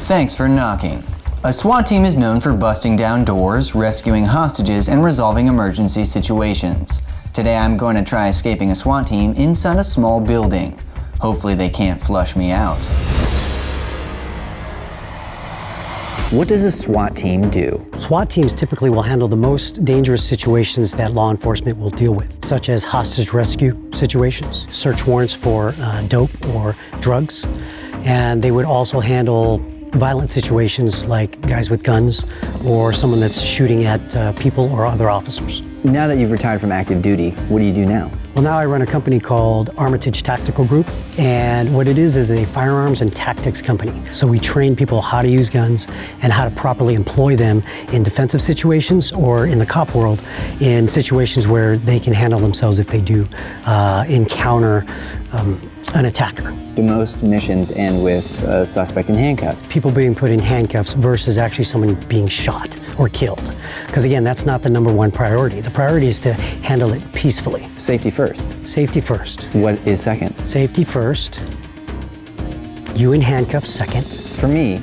Thanks for knocking. A SWAT team is known for busting down doors, rescuing hostages, and resolving emergency situations. Today I'm going to try escaping a SWAT team inside a small building. Hopefully they can't flush me out. What does a SWAT team do? SWAT teams typically will handle the most dangerous situations that law enforcement will deal with, such as hostage rescue situations, search warrants for dope or drugs, and they would also handle violent situations like guys with guns or someone that's shooting at people or other officers. Now that you've retired from active duty, what do you do now? Well, now I run a company called Armitage Tactical Group, and what it is a firearms and tactics company. So we train people how to use guns and how to properly employ them in defensive situations or in the cop world in situations where they can handle themselves if they do encounter an attacker. Do most missions end with a suspect in handcuffs? People being put in handcuffs versus actually someone being shot or killed. Because again, that's not the number one priority. The priority is to handle it peacefully. Safety first. Safety first. What is second? Safety first. You in handcuffs second. For me,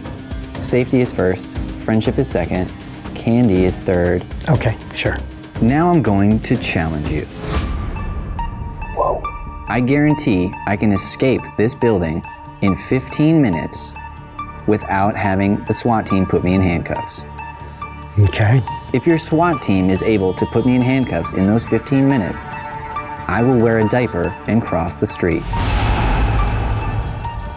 safety is first, friendship is second, candy is third. Okay, sure. Now I'm going to challenge you. Whoa. I guarantee I can escape this building in 15 minutes without having the SWAT team put me in handcuffs. Okay. If your SWAT team is able to put me in handcuffs in those 15 minutes, I will wear a diaper and cross the street.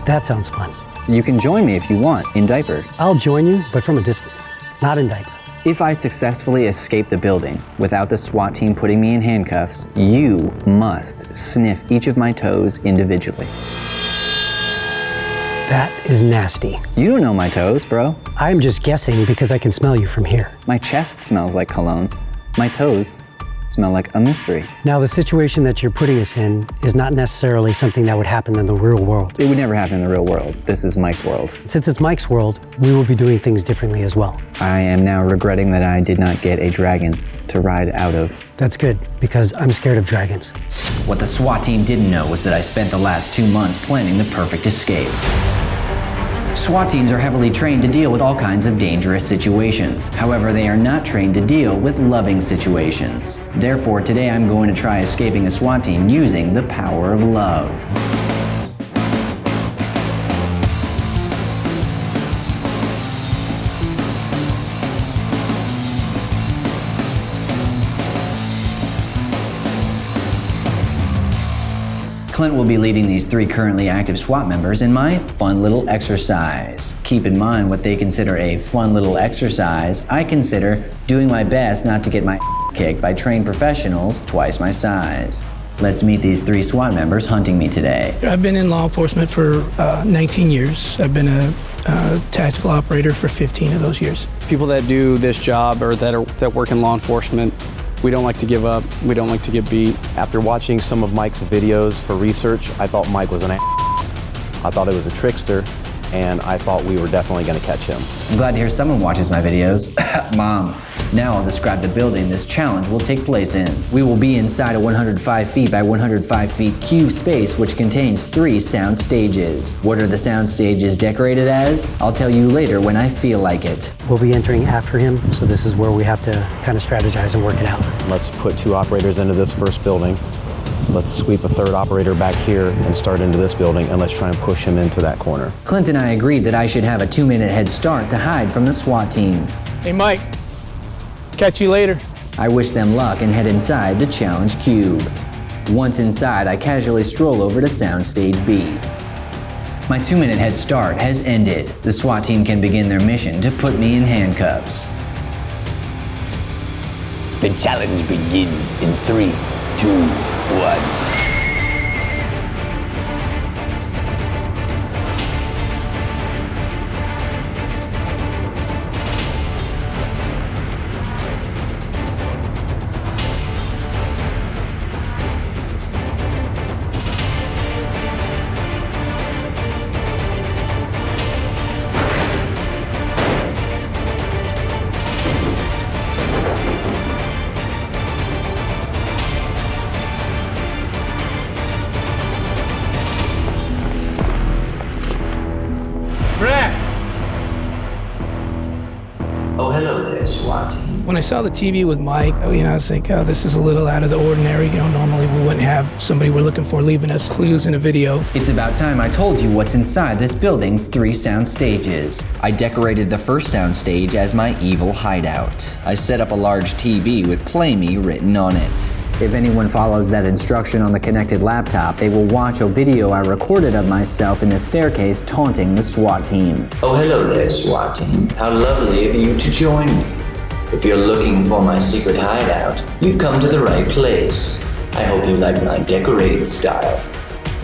That sounds fun. You can join me if you want in diaper. I'll join you, but from a distance, not in diaper. If I successfully escape the building without the SWAT team putting me in handcuffs, you must sniff each of my toes individually. That is nasty. You don't know my toes, bro. I'm just guessing because I can smell you from here. My chest smells like cologne. My toes smell like a mystery. Now, the situation that you're putting us in is not necessarily something that would happen in the real world. It would never happen in the real world. This is Mike's world. Since it's Mike's world, we will be doing things differently as well. I am now regretting that I did not get a dragon to ride out of. That's good, because I'm scared of dragons. What the SWAT team didn't know was that I spent the last 2 months planning the perfect escape. SWAT teams are heavily trained to deal with all kinds of dangerous situations. However, they are not trained to deal with loving situations. Therefore, today I'm going to try escaping a SWAT team using the power of love. Clint will be leading these 3 currently active SWAT members in my fun little exercise. Keep in mind what they consider a fun little exercise, I consider doing my best not to get my kicked by trained professionals twice my size. Let's meet these 3 SWAT members hunting me today. I've been in law enforcement for 19 years. I've been a tactical operator for 15 of those years. People that do this job or that work in law enforcement, we don't like to give up. We don't like to get beat. After watching some of Mike's videos for research, I thought Mike was an I thought it was a trickster, and I thought we were definitely going to catch him. I'm glad to hear someone watches my videos. Mom. Now I'll describe the building this challenge will take place in. We will be inside a 105 feet by 105 feet cube space which contains 3 sound stages. What are the sound stages decorated as? I'll tell you later when I feel like it. We'll be entering after him, so this is where we have to kind of strategize and work it out. Let's put 2 operators into this first building. Let's sweep a 3rd operator back here and start into this building, and let's try and push him into that corner. Clint and I agreed that I should have a 2-minute head start to hide from the SWAT team. Hey, Mike. Catch you later. I wish them luck and head inside the challenge cube. Once inside, I casually stroll over to Soundstage B. My 2-minute head start has ended. The SWAT team can begin their mission to put me in handcuffs. The challenge begins in 3, 2, 1. hello there, SWAT team. When I saw the TV with Mike, I was like, oh, this is a little out of the ordinary. Normally we wouldn't have somebody we're looking for leaving us clues in a video. It's about time I told you what's inside this building's 3 sound stages. I decorated the first sound stage as my evil hideout. I set up a large TV with "Play Me" written on it. If anyone follows that instruction on the connected laptop, they will watch a video I recorded of myself in the staircase taunting the SWAT team. Oh, hello there, SWAT team. How lovely of you to join me. If you're looking for my secret hideout, you've come to the right place. I hope you like my decorating style.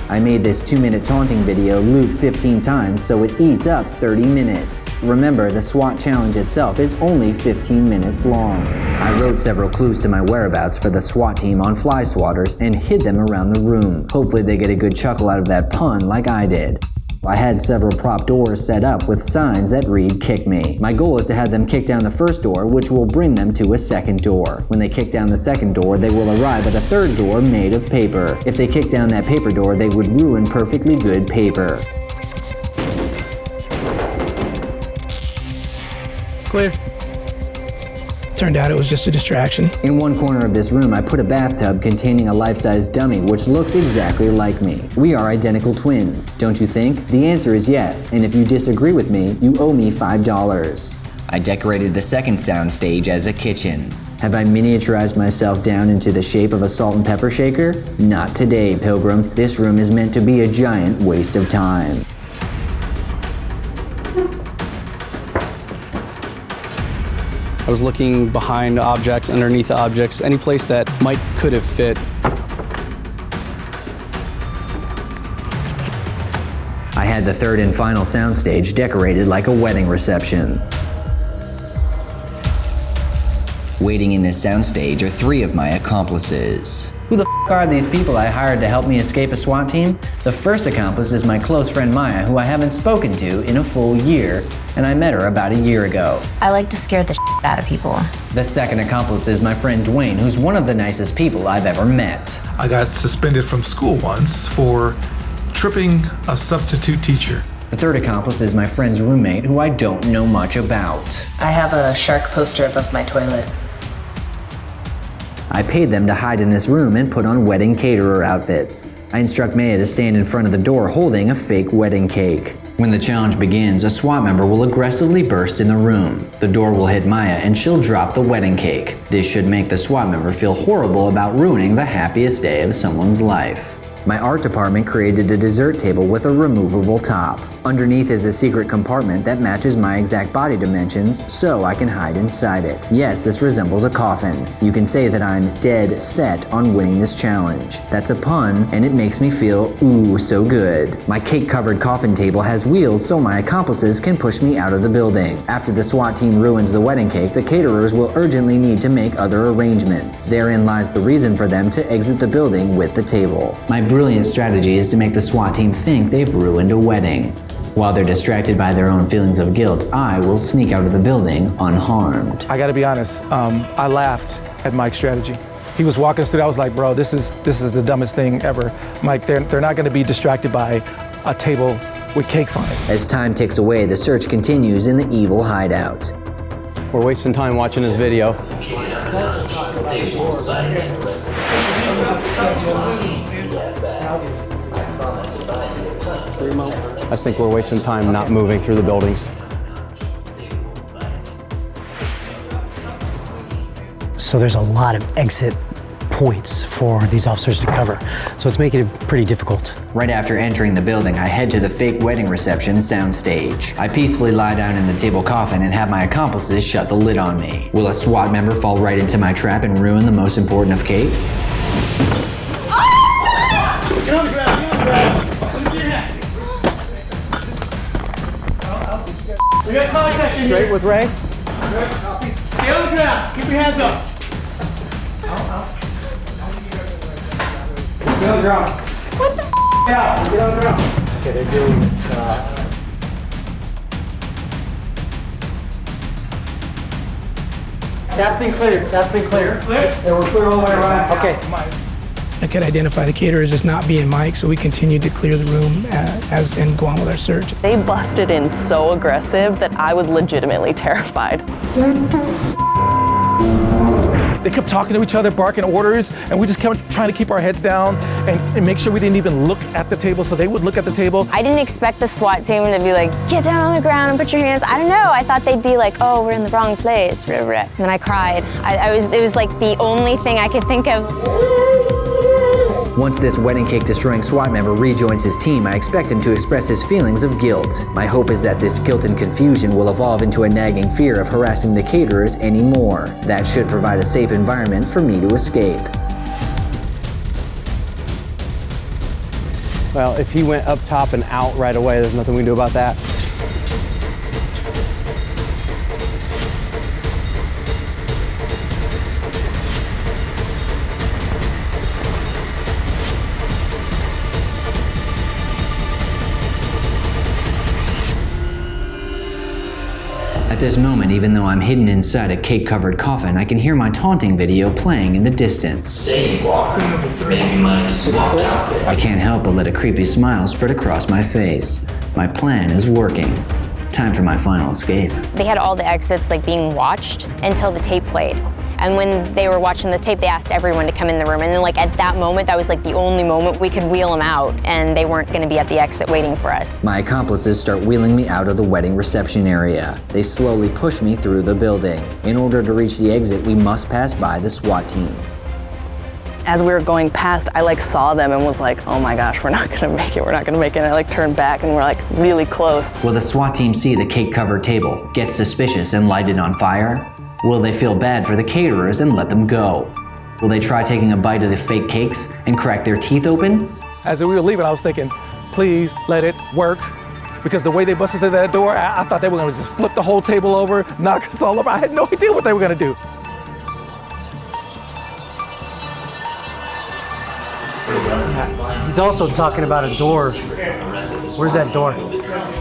I made this 2-minute taunting video loop 15 times so it eats up 30 minutes. Remember, the SWAT challenge itself is only 15 minutes long. I wrote several clues to my whereabouts for the SWAT team on fly swatters and hid them around the room. Hopefully they get a good chuckle out of that pun like I did. I had several prop doors set up with signs that read "Kick Me." My goal is to have them kick down the first door, which will bring them to a second door. When they kick down the second door, they will arrive at a third door made of paper. If they kick down that paper door, they would ruin perfectly good paper. Clear. Turned out it was just a distraction. In one corner of this room, I put a bathtub containing a life-size dummy which looks exactly like me. We are identical twins, don't you think? The answer is yes, and if you disagree with me, you owe me $5. I decorated the second sound stage as a kitchen. Have I miniaturized myself down into the shape of a salt and pepper shaker? Not today, Pilgrim. This room is meant to be a giant waste of time. I was looking behind objects, underneath objects, any place that Mike could have fit. I had the third and final soundstage decorated like a wedding reception. Waiting in this soundstage are 3 of my accomplices. Who the f are these people I hired to help me escape a SWAT team? The first accomplice is my close friend Maya, who I haven't spoken to in a full year, and I met her about a year ago. I like to scare the shit out of people. The second accomplice is my friend Dwayne, who's one of the nicest people I've ever met. I got suspended from school once for tripping a substitute teacher. The third accomplice is my friend's roommate, who I don't know much about. I have a shark poster above my toilet. I paid them to hide in this room and put on wedding caterer outfits. I instruct Maya to stand in front of the door holding a fake wedding cake. When the challenge begins, a SWAT member will aggressively burst in the room. The door will hit Maya and she'll drop the wedding cake. This should make the SWAT member feel horrible about ruining the happiest day of someone's life. My art department created a dessert table with a removable top. Underneath is a secret compartment that matches my exact body dimensions, so I can hide inside it. Yes, this resembles a coffin. You can say that I'm dead set on winning this challenge. That's a pun, and it makes me feel ooh so good. My cake-covered coffin table has wheels so my accomplices can push me out of the building. After the SWAT team ruins the wedding cake, the caterers will urgently need to make other arrangements. Therein lies the reason for them to exit the building with the table. My brilliant strategy is to make the SWAT team think they've ruined a wedding. While they're distracted by their own feelings of guilt, I will sneak out of the building unharmed. I gotta be honest, I laughed at Mike's strategy. He was walking us through, I was like, bro, this is the dumbest thing ever. Mike, they're not gonna be distracted by a table with cakes on it. As time ticks away, the search continues in the evil hideout. We're wasting time watching this video. I think we're wasting time not moving through the buildings. So there's a lot of exit points for these officers to cover. So it's making it pretty difficult. Right after entering the building, I head to the fake wedding reception soundstage. I peacefully lie down in the table coffin and have my accomplices shut the lid on me. Will a SWAT member fall right into my trap and ruin the most important of cakes? Get on the ground, get on the ground. Put your hand. We got contact in here. Straight with Ray? Stay on the ground. Keep your hands up. Get on the ground. What the f***? Yeah, get on the ground. Okay, they're doing That's been cleared. That's been cleared. Clear? And we're clear all the way around. Okay. I could identify the caterers as not being Mike, so we continued to clear the room and go on with our search. They busted in so aggressive that I was legitimately terrified. They kept talking to each other, barking orders, and we just kept trying to keep our heads down and make sure we didn't even look at the table, so they would look at the table. I didn't expect the SWAT team to be like, get down on the ground and put your hands. I don't know. I thought they'd be like, oh, we're in the wrong place. And I cried. It was like the only thing I could think of. Once this wedding cake destroying SWAT member rejoins his team, I expect him to express his feelings of guilt. My hope is that this guilt and confusion will evolve into a nagging fear of harassing the caterers anymore. That should provide a safe environment for me to escape. Well, if he went up top and out right away, there's nothing we can do about that. At this moment, even though I'm hidden inside a cake-covered coffin, I can hear my taunting video playing in the distance. Stay, Walker. Maybe my SWAT outfit. I can't help but let a creepy smile spread across my face. My plan is working. Time for my final escape. They had all the exits like being watched until the tape played. And when they were watching the tape, they asked everyone to come in the room. And then like at that moment, that was like the only moment we could wheel them out, and they weren't gonna be at the exit waiting for us. My accomplices start wheeling me out of the wedding reception area. They slowly push me through the building. In order to reach the exit, we must pass by the SWAT team. As we were going past, I like saw them and was like, oh my gosh, we're not gonna make it, we're not gonna make it. And I like turned back and we're like really close. Will the SWAT team see the cake-covered table, get suspicious and light it on fire? Will they feel bad for the caterers and let them go? Will they try taking a bite of the fake cakes and crack their teeth open? As we were leaving, I was thinking, please let it work. Because the way they busted through that door, I thought they were gonna just flip the whole table over, knock us all over. I had no idea what they were gonna do. He's also talking about a door. Where's that door?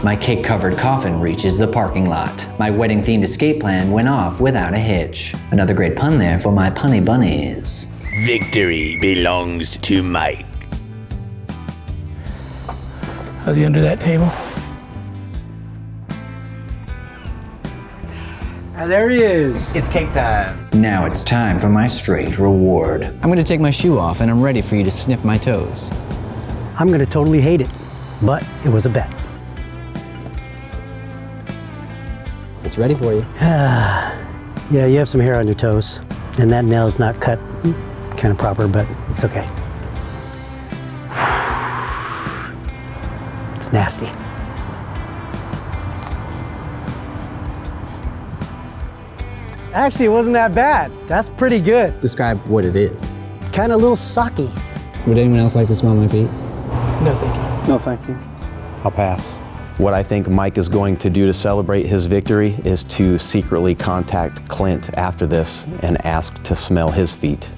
My cake-covered coffin reaches the parking lot. My wedding-themed escape plan went off without a hitch. Another great pun there for my punny bunnies. Victory belongs to Mike. Are they under that table? And there he is. It's cake time. Now it's time for my strange reward. I'm gonna take my shoe off and I'm ready for you to sniff my toes. I'm gonna totally hate it, but it was a bet. It's ready for you. Yeah, you have some hair on your toes, and that nail's not cut kind of proper, but it's okay. It's nasty. Actually, it wasn't that bad. That's pretty good. Describe what it is. Kind of a little socky. Would anyone else like to smell my feet? No, thank you. No, thank you. I'll pass. What I think Mike is going to do to celebrate his victory is to secretly contact Clint after this and ask to smell his feet.